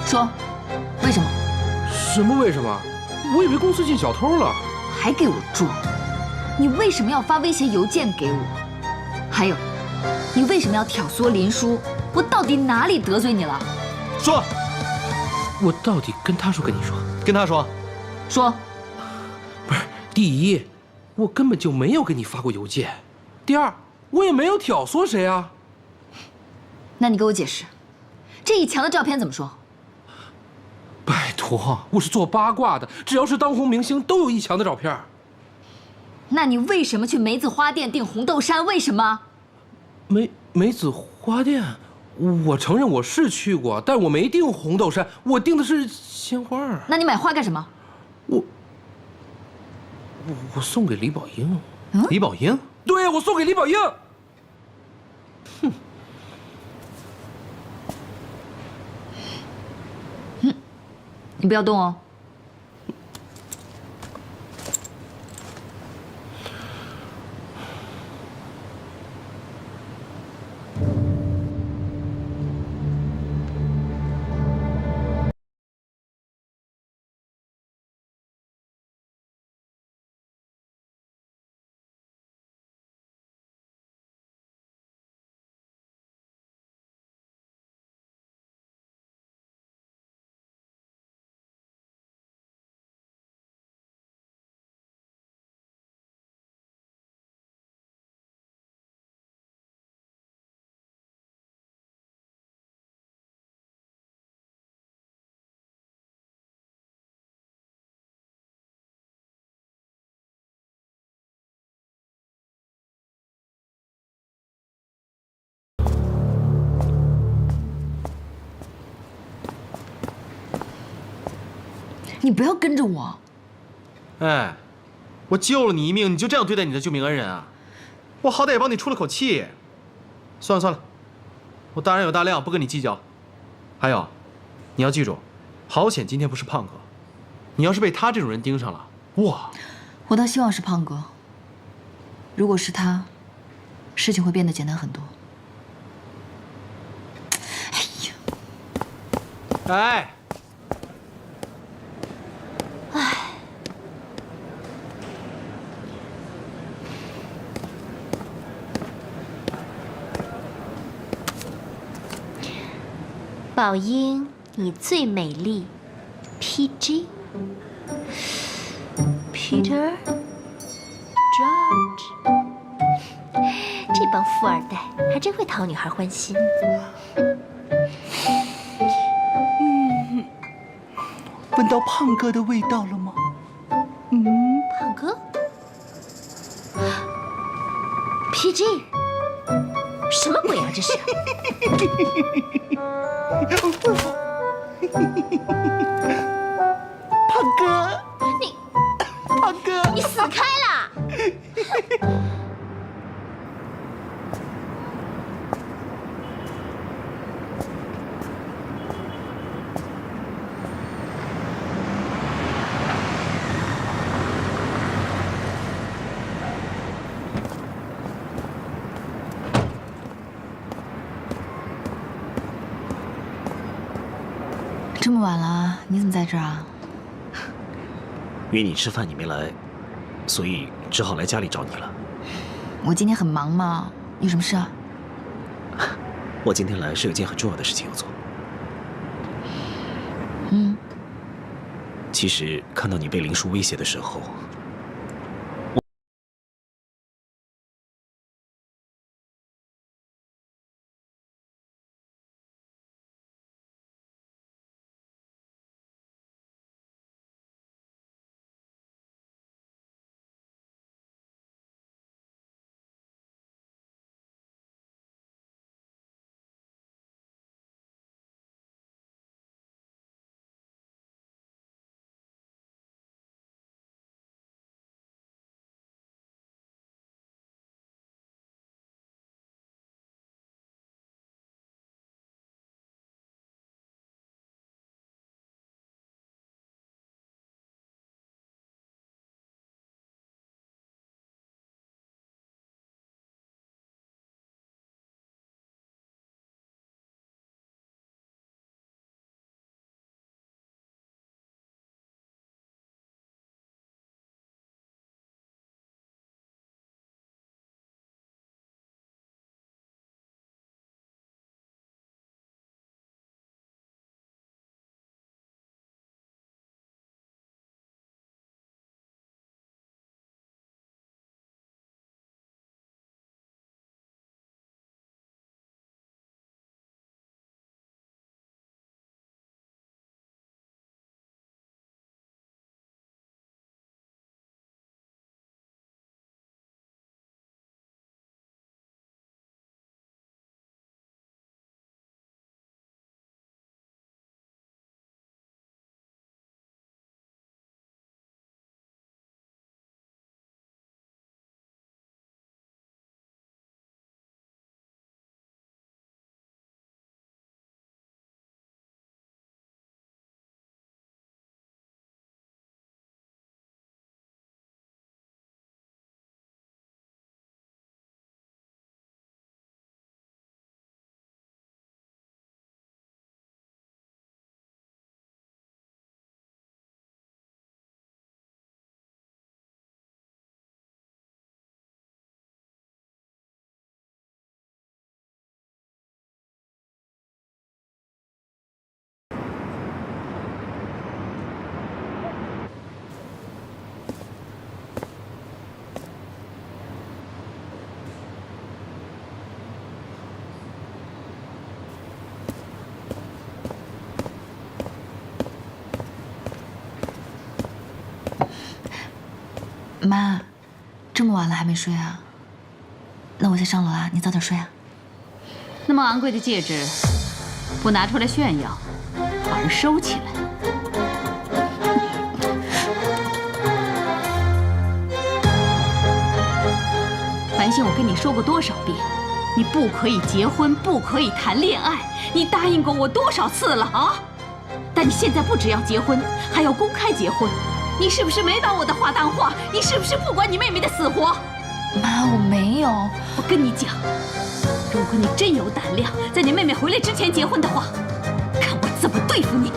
说，为什么？什么为什么？我以为公司进小偷了。还给我装！你为什么要发威胁邮件给我？还有，你为什么要挑唆林叔我到底哪里得罪你了？说，我到底跟他说跟你说？跟他说。说。不是，第一，我根本就没有给你发过邮件；第二，我也没有挑唆谁啊。那你给我解释，这一墙的照片怎么说？拜托，我是做八卦的，只要是当红明星都有一墙的照片。那你为什么去梅子花店订红豆杉？为什么？梅子花店，我承认我是去过，但我没订红豆杉，我订的是鲜花。那你买花干什么？我送给李宝英。李宝英？对，我送给李宝英。哼。你不要动哦。你不要跟着我。哎，我救了你一命，你就这样对待你的救命恩人啊？我好歹也帮你出了口气。算了算了，我大人有大量，不跟你计较。还有，你要记住，好险今天不是胖哥，你要是被他这种人盯上了，哇！我倒希望是胖哥。如果是他，事情会变得简单很多。哎。宝英，你最美丽。PG，Peter，George，这帮富二代还真会讨女孩欢心。闻到胖哥的味道了吗？胖哥，PG，什么鬼啊这是？胖哥，胖哥，你死开啦！这么晚了，你怎么在这儿啊？约你吃饭你没来，所以只好来家里找你了。我今天很忙嘛，有什么事啊？我今天来是有件很重要的事情要做。其实看到你被林叔威胁的时候，妈，这么晚了还没睡啊？那我先上楼啦，你早点睡啊。那么昂贵的戒指，不拿出来炫耀，反而收起来。繁星，我跟你说过多少遍，你不可以结婚，不可以谈恋爱，你答应过我多少次了啊？但你现在不只要结婚，还要公开结婚，你是不是没把我的话当话？你是不是不管你妹妹的死活？妈，我没有。我跟你讲，如果你真有胆量，在你妹妹回来之前结婚的话，看我怎么对付你！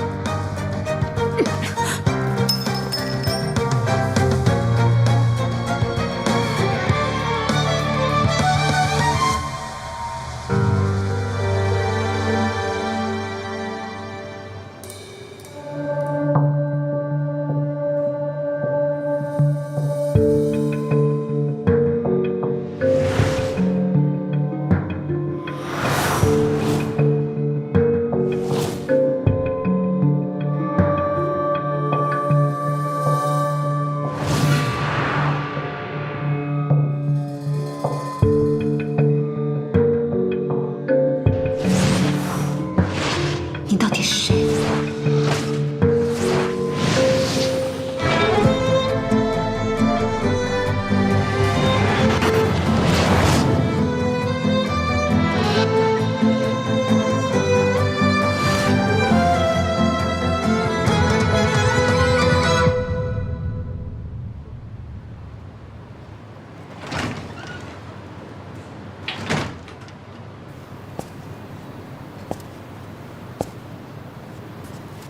你到底是谁？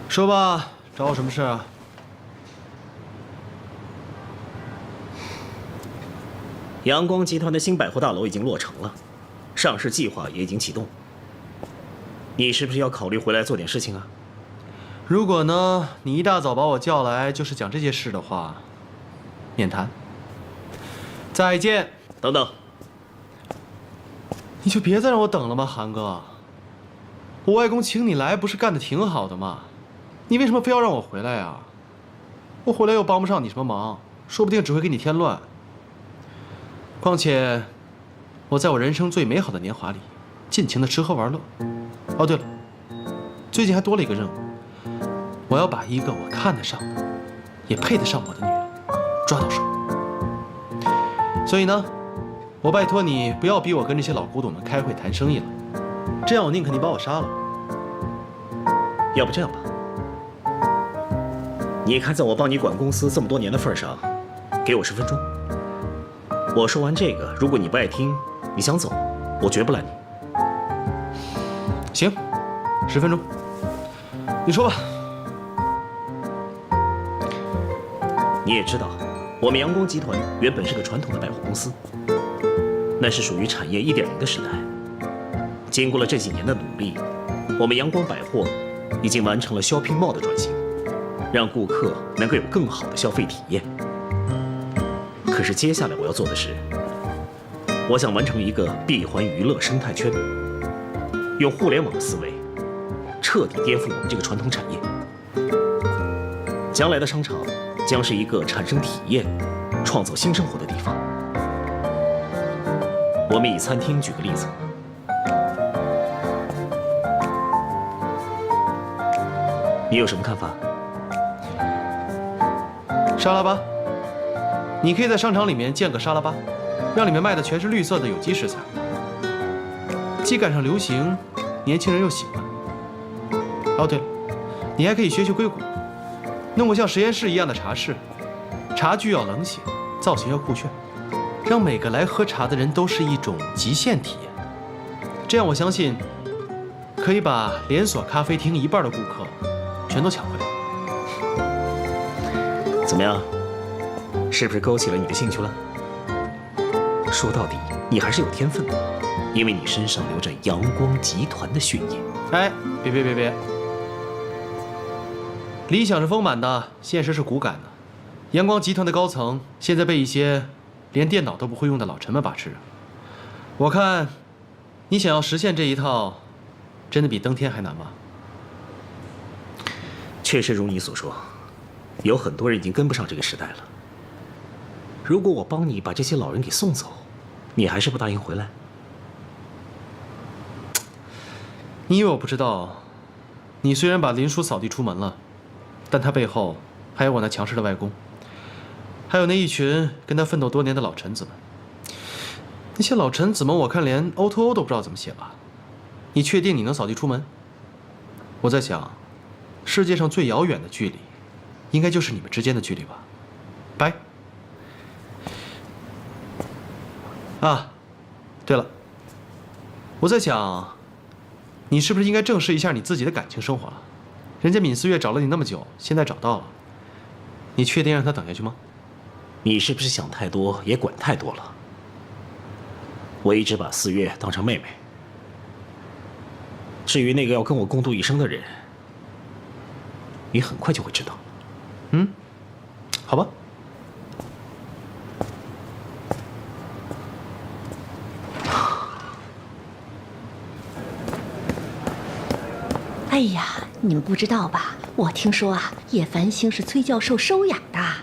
说吧，找我什么事啊？阳光集团的新百货大楼已经落成了，上市计划也已经启动。你是不是要考虑回来做点事情啊？如果呢，你一大早把我叫来就是讲这些事的话，免谈。再见。等等，你就别再让我等了吗，韩哥？我外公请你来，不是干得挺好的吗？你为什么非要让我回来呀？我回来又帮不上你什么忙，说不定只会给你添乱。况且，我在我人生最美好的年华里，尽情的吃喝玩乐。哦，对了，最近还多了一个任务，我要把一个我看得上的，也配得上我的女人抓到手。所以呢，我拜托你不要逼我跟这些老古董们开会谈生意了，这样我宁可你把我杀了。要不这样吧，你看在我帮你管公司这么多年的份上，给我10分钟。我说完这个，如果你不爱听，你想走，我绝不拦你。行，10分钟，你说吧。你也知道，我们阳光集团原本是个传统的百货公司，那是属于产业1.0的时代。经过了这几年的努力，我们阳光百货已经完成了 shopping mall 的转型，让顾客能够有更好的消费体验。可是接下来我要做的是，我想完成一个闭环娱乐生态圈，用互联网的思维，彻底颠覆我们这个传统产业。将来的商场将是一个产生体验、创造新生活的地方。我们以餐厅举个例子，你有什么看法？沙拉吧，你可以在商场里面建个沙拉吧，让里面卖的全是绿色的有机食材，既赶上流行，年轻人又喜欢。哦，对了，你还可以学硅谷，弄个像实验室一样的茶室，茶具要冷血，造型要酷炫，让每个来喝茶的人都是一种极限体验。这样我相信，可以把连锁咖啡厅1半的顾客全都抢回来。怎么样？是不是勾起了你的兴趣了？说到底，你还是有天分的，因为你身上流着阳光集团的血液。哎，别！理想是丰满的，现实是骨感的。阳光集团的高层现在被一些连电脑都不会用的老陈们把持着。我看，你想要实现这一套，真的比登天还难吗？确实如你所说，有很多人已经跟不上这个时代了。如果我帮你把这些老人给送走，你还是不答应回来？你以为我不知道？你虽然把林叔扫地出门了，但他背后还有我那强势的外公，还有那一群跟他奋斗多年的老臣子们。那些老臣子们，我看连 O2O 都不知道怎么写吧？你确定你能扫地出门？我在想，世界上最遥远的距离，应该就是你们之间的距离吧？拜。啊，对了，我在想，你是不是应该正视一下你自己的感情生活了？人家闵思月找了你那么久，现在找到了，你确定让他等下去吗？你是不是想太多，也管太多了？我一直把思月当成妹妹。至于那个要跟我共度一生的人，你很快就会知道。嗯，好吧。哎呀，你们不知道吧？我听说啊，叶繁星是崔教授收养的。啊，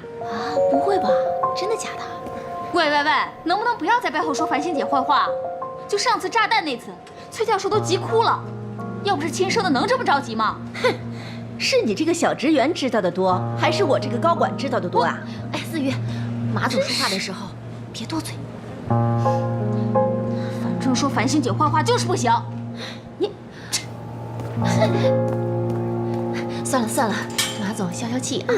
不会吧？真的假的？喂，能不能不要在背后说繁星姐坏话？就上次炸弹那次，崔教授都急哭了。要不是亲生的，能这么着急吗？哼，是你这个小职员知道的多，还是我这个高管知道的多啊？哎，思月，马总说话的时候别多嘴。反正说繁星姐坏话就是不行。你，算了，马总消消气啊。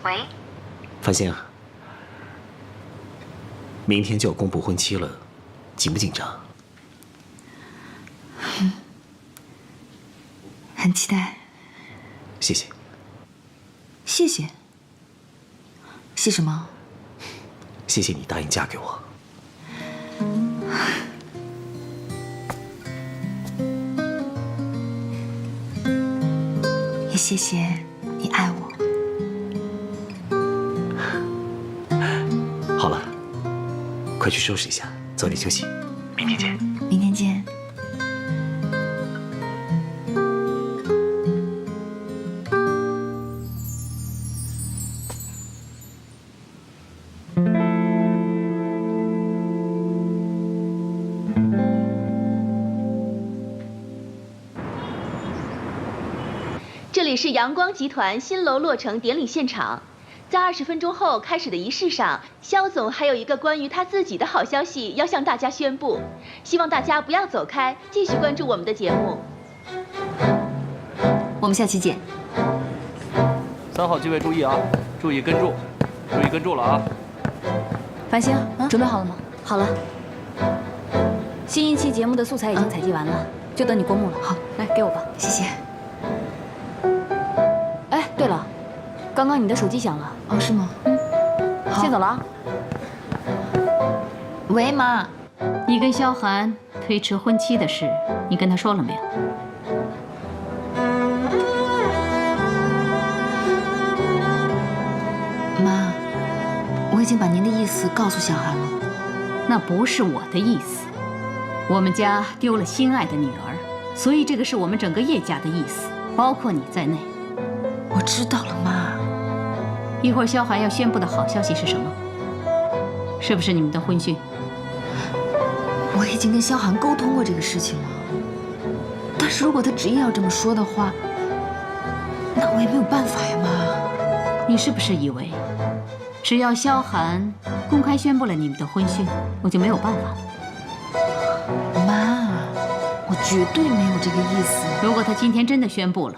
喂，繁星啊，明天就要公布婚期了，紧不紧张？很期待。谢谢。谢谢。谢什么？谢谢你答应嫁给我。也谢谢你爱我。好了，快去收拾一下，早点休息。明天见。明天见。这里是阳光集团新楼落成典礼现场。在20分钟后开始的仪式上，肖总还有一个关于他自己的好消息要向大家宣布，希望大家不要走开，继续关注我们的节目。我们下期见。3号机位注意啊，注意跟住，注意跟住了啊！繁星，准备好了吗？好了。新一期节目的素材已经采集完了，就等你过目了。好，来给我吧。谢谢。哎，对了，刚刚你的手机响了。哦，是吗？先走了啊。喂，妈。你跟萧寒推迟婚期的事，你跟他说了没有？妈，我已经把您的意思告诉小寒了。那不是我的意思。我们家丢了心爱的女儿，所以这个是我们整个叶家的意思，包括你在内。我知道了，妈。一会儿萧寒要宣布的好消息是什么？是不是你们的婚讯？我已经跟萧寒沟通过这个事情了，但是如果他执意要这么说的话，那我也没有办法呀，妈。你是不是以为，只要萧寒公开宣布了你们的婚讯，我就没有办法了？妈，我绝对没有这个意思。如果他今天真的宣布了，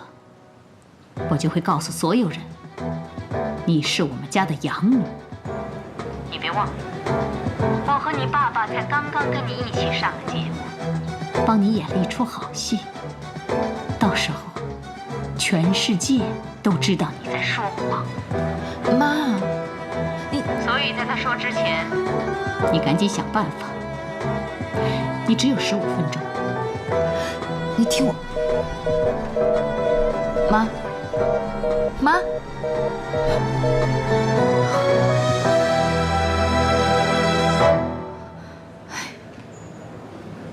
我就会告诉所有人，你是我们家的养女。你别忘了，我和你爸爸才刚刚跟你一起上了节目，帮你演了一出好戏。到时候，全世界都知道你在说谎。妈，你……所以在他说之前，你赶紧想办法。你只有15分钟。你听我，妈，妈。